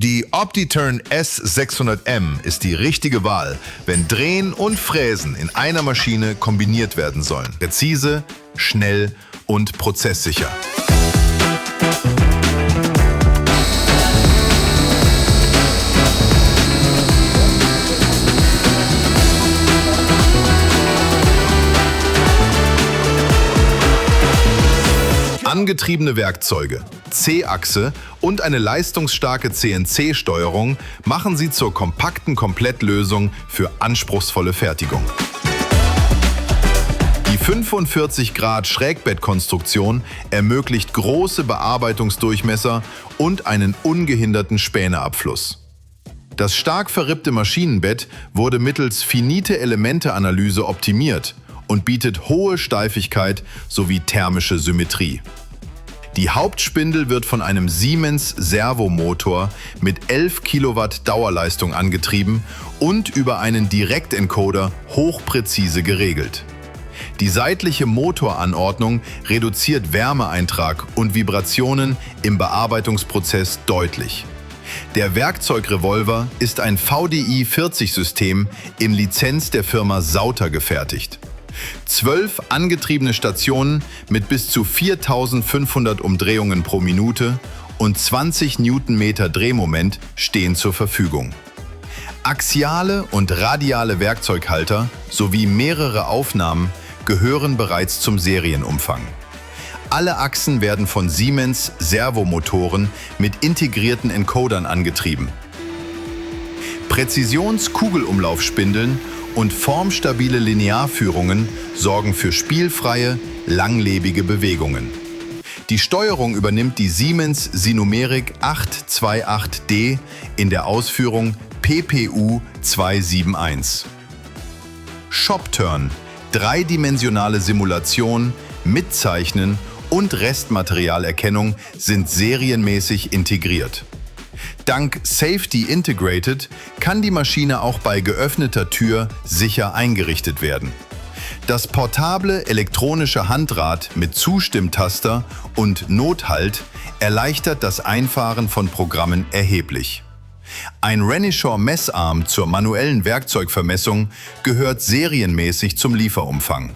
Die OptiTurn S600M ist die richtige Wahl, wenn Drehen und Fräsen in einer Maschine kombiniert werden sollen. Präzise, schnell und prozesssicher. Angetriebene Werkzeuge, C-Achse und eine leistungsstarke CNC-Steuerung machen sie zur kompakten Komplettlösung für anspruchsvolle Fertigung. Die 45° Schrägbettkonstruktion ermöglicht große Bearbeitungsdurchmesser und einen ungehinderten Späneabfluss. Das stark verrippte Maschinenbett wurde mittels Finite-Elemente-Analyse optimiert und bietet hohe Steifigkeit sowie thermische Symmetrie. Die Hauptspindel wird von einem Siemens Servomotor mit 11 Kilowatt Dauerleistung angetrieben und über einen Direktencoder hochpräzise geregelt. Die seitliche Motoranordnung reduziert Wärmeeintrag und Vibrationen im Bearbeitungsprozess deutlich. Der Werkzeugrevolver ist ein VDI-40-System in Lizenz der Firma Sauter gefertigt. 12 angetriebene Stationen mit bis zu 4500 Umdrehungen pro Minute und 20 Newtonmeter Drehmoment stehen zur Verfügung. Axiale und radiale Werkzeughalter sowie mehrere Aufnahmen gehören bereits zum Serienumfang. Alle Achsen werden von Siemens Servomotoren mit integrierten Encodern angetrieben. Präzisions-Kugelumlaufspindeln und formstabile Linearführungen sorgen für spielfreie, langlebige Bewegungen. Die Steuerung übernimmt die Siemens Sinumerik 828D in der Ausführung PPU 271. ShopTurn, dreidimensionale Simulation, Mitzeichnen und Restmaterialerkennung sind serienmäßig integriert. Dank Safety Integrated kann die Maschine auch bei geöffneter Tür sicher eingerichtet werden. Das portable elektronische Handrad mit Zustimmtaster und Nothalt erleichtert das Einfahren von Programmen erheblich. Ein Renishaw Messarm zur manuellen Werkzeugvermessung gehört serienmäßig zum Lieferumfang.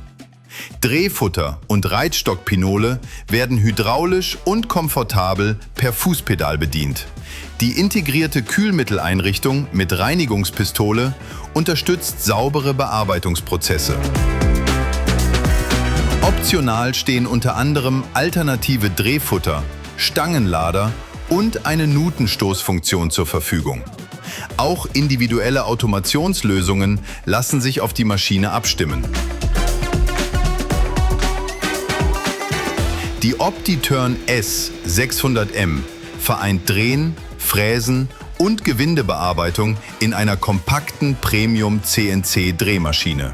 Drehfutter und Reitstockpinole werden hydraulisch und komfortabel per Fußpedal bedient. Die integrierte Kühlmitteleinrichtung mit Reinigungspistole unterstützt saubere Bearbeitungsprozesse. Optional stehen unter anderem alternative Drehfutter, Stangenlader und eine Nutenstoßfunktion zur Verfügung. Auch individuelle Automationslösungen lassen sich auf die Maschine abstimmen. Die OptiTurn S600M vereint Drehen, Fräsen und Gewindebearbeitung in einer kompakten Premium-CNC-Drehmaschine.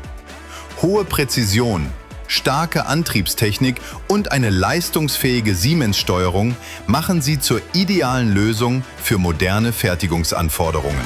Hohe Präzision, starke Antriebstechnik und eine leistungsfähige Siemens-Steuerung machen sie zur idealen Lösung für moderne Fertigungsanforderungen.